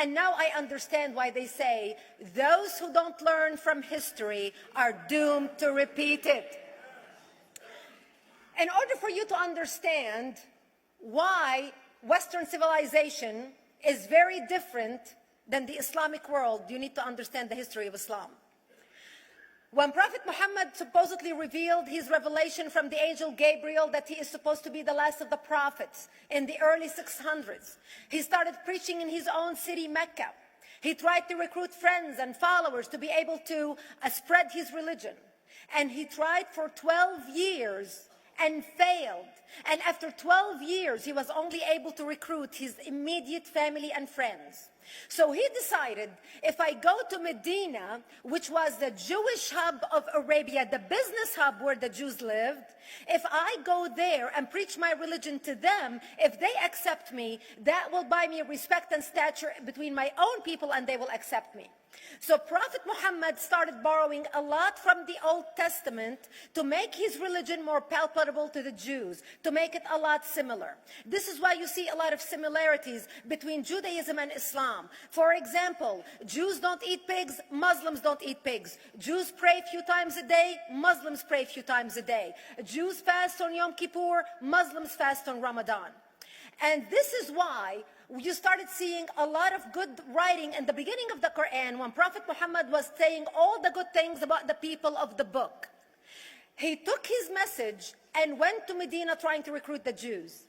And now I understand why they say those who don't learn from history are doomed to repeat it. In order for you to understand why Western civilization is very different than the Islamic world, you need to understand the history of Islam. When Prophet Muhammad supposedly revealed his revelation from the angel Gabriel that he is supposed to be the last of the prophets in the early 600s, he started preaching in his own city, Mecca. He tried to recruit friends and followers to be able to spread his religion. And he tried for 12 years and failed. And after 12 years, he was only able to recruit his immediate family and friends. So he decided, if I go to Medina, which was the Jewish hub of Arabia, the business hub where the Jews lived, if I go there and preach my religion to them, if they accept me, that will buy me respect and stature between my own people, and they will accept me. So Prophet Muhammad started borrowing a lot from the Old Testament to make his religion more palpable to the Jews, to make it a lot similar. This is why you see a lot of similarities between Judaism and Islam. For example, Jews don't eat pigs, Muslims don't eat pigs. Jews pray a few times a day, Muslims pray a few times a day. Jews fast on Yom Kippur, Muslims fast on Ramadan. And this is why you started seeing a lot of good writing in the beginning of the Quran when Prophet Muhammad was saying all the good things about the people of the book. He took his message and went to Medina trying to recruit the Jews,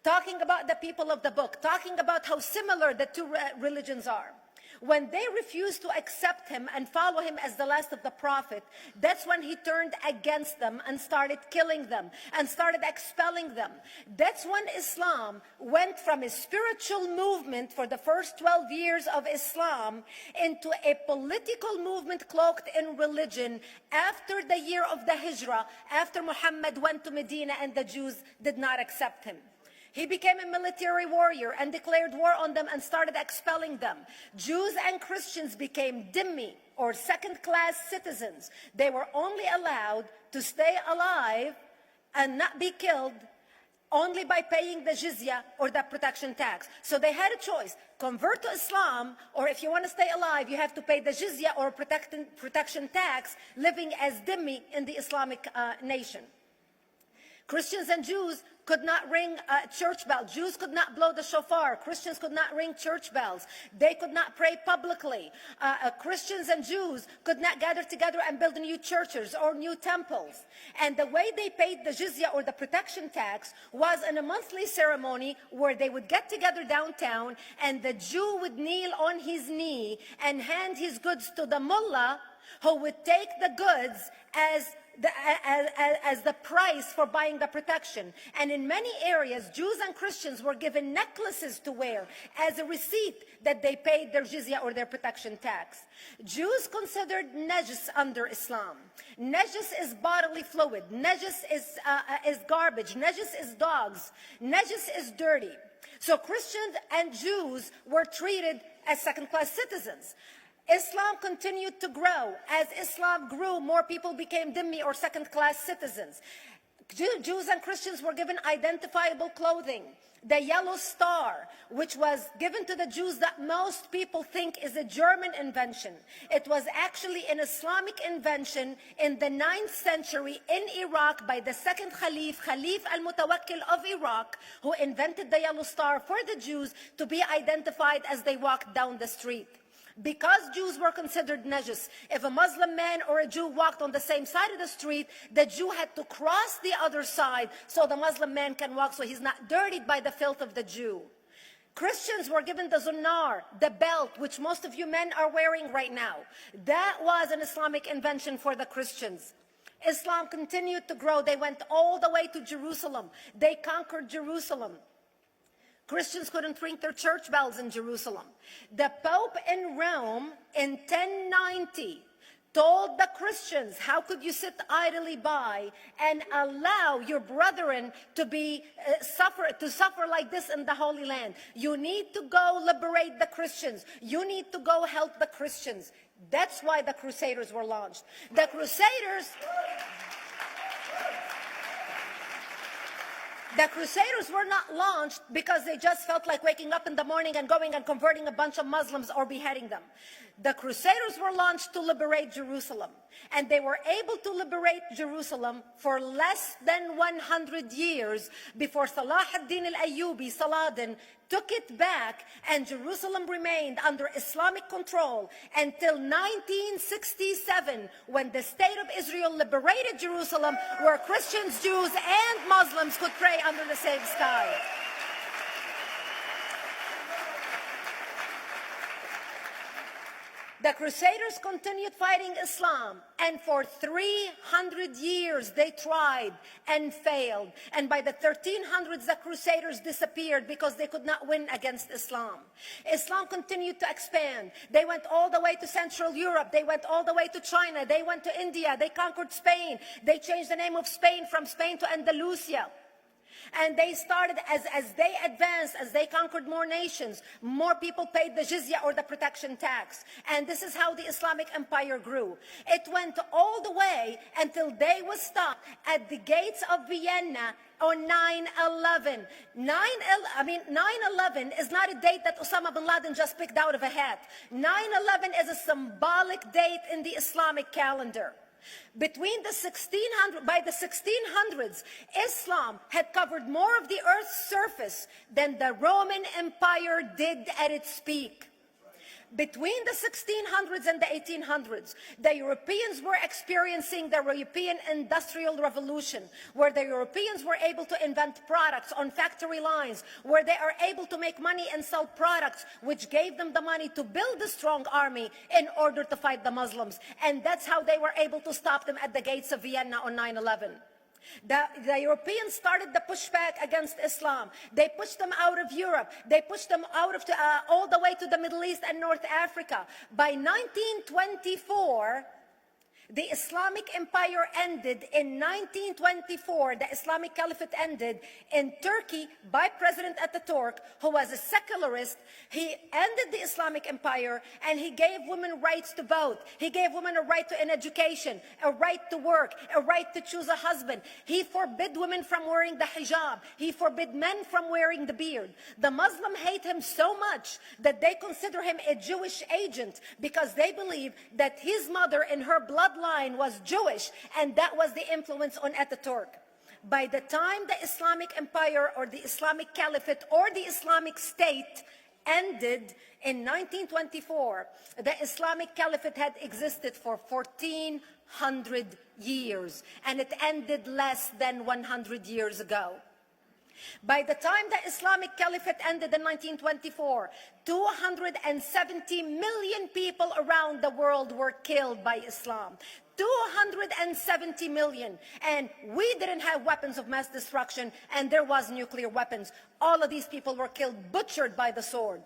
talking about the people of the book, talking about how similar the two religions are. When they refused to accept him and follow him as the last of the prophet, that's when he turned against them and started killing them and started expelling them. That's when Islam went from a spiritual movement for the first 12 years of Islam into a political movement cloaked in religion after the year of the Hijrah, after Muhammad went to Medina and the Jews did not accept him. He became a military warrior and declared war on them and started expelling them. Jews and Christians became dhimmi, or second-class citizens. They were only allowed to stay alive and not be killed only by paying the jizya, or the protection tax. So they had a choice: convert to Islam, or if you want to stay alive, you have to pay the jizya or protection tax, living as dhimmi in the Islamic nation. Christians and Jews could not ring church bells. Jews could not blow the shofar. Christians could not ring church bells. They could not pray publicly. Christians and Jews could not gather together and build new churches or new temples. And the way they paid the jizya, or the protection tax, was in a monthly ceremony where they would get together downtown and the Jew would kneel on his knee and hand his goods to the mullah, who would take the goods as the price for buying the protection. And in many areas, Jews and Christians were given necklaces to wear as a receipt that they paid their jizya, or their protection tax. Jews considered najis under Islam. Najis is bodily fluid. Najis is garbage. Najis is dogs. Najis is dirty. So Christians and Jews were treated as second-class citizens. Islam continued to grow. As Islam grew, more people became dhimmi, or second-class citizens. Jews and Christians were given identifiable clothing. The yellow star, which was given to the Jews, that most people think is a German invention. It was actually an Islamic invention in the 9th century in Iraq by the second Khalif al-Mutawakkil of Iraq, who invented the yellow star for the Jews to be identified as they walked down the street. Because Jews were considered najis, if a Muslim man or a Jew walked on the same side of the street, the Jew had to cross the other side so the Muslim man can walk, so he's not dirtied by the filth of the Jew. Christians were given the zunar, the belt, which most of you men are wearing right now. That was an Islamic invention for the Christians. Islam continued to grow. They went all the way to Jerusalem. They conquered Jerusalem. Christians couldn't ring their church bells in Jerusalem. The Pope in Rome in 1090 told the Christians, how could you sit idly by and allow your brethren to suffer like this in the Holy Land? You need to go liberate the Christians. You need to go help the Christians. That's why the Crusaders were launched. The Crusaders were not launched because they just felt like waking up in the morning and going and converting a bunch of Muslims or beheading them. The Crusaders were launched to liberate Jerusalem. And they were able to liberate Jerusalem for less than 100 years before Salah ad-Din al-Ayyubi, Saladin, took it back, and Jerusalem remained under Islamic control until 1967, when the State of Israel liberated Jerusalem, where Christians, Jews, and Muslims could pray under the same sky. The Crusaders continued fighting Islam, and for 300 years they tried and failed. And by the 1300s, the Crusaders disappeared because they could not win against Islam. Islam continued to expand. They went all the way to Central Europe. They went all the way to China. They went to India. They conquered Spain. They changed the name of Spain from Spain to Andalusia. And they started, as they advanced, as they conquered more nations, more people paid the jizya, or the protection tax. And this is how the Islamic Empire grew. It went all the way until they was stopped at the gates of Vienna on 9/11. 9/11 is not a date that Osama bin Laden just picked out of a hat. 9/11 is a symbolic date in the Islamic calendar. By the 1600s, Islam had covered more of the earth's surface than the Roman Empire did at its peak. Between the 1600s and the 1800s, the Europeans were experiencing the European Industrial Revolution, where the Europeans were able to invent products on factory lines, where they are able to make money and sell products, which gave them the money to build a strong army in order to fight the Muslims. And that's how they were able to stop them at the gates of Vienna on 9/11. The Europeans started the pushback against Islam. They pushed them out of Europe. They pushed them out of all the way to the Middle East and North Africa. By 1924, the Islamic Empire ended. In 1924, the Islamic Caliphate ended in Turkey by President Ataturk, who was a secularist. He ended the Islamic Empire, and he gave women rights to vote. He gave women a right to an education, a right to work, a right to choose a husband. He forbid women from wearing the hijab. He forbid men from wearing the beard. The Muslims hate him so much that they consider him a Jewish agent, because they believe that his mother in her bloodline was Jewish, and that was the influence on Ataturk. By the time the Islamic Empire, or the Islamic Caliphate, or the Islamic State ended in 1924, the Islamic Caliphate had existed for 1400 years, and it ended less than 100 years ago. By the time the Islamic Caliphate ended in 1924, 270 million people around the world were killed by Islam. 270 million. And we didn't have weapons of mass destruction, and there was nuclear weapons. All of these people were killed, butchered by the sword.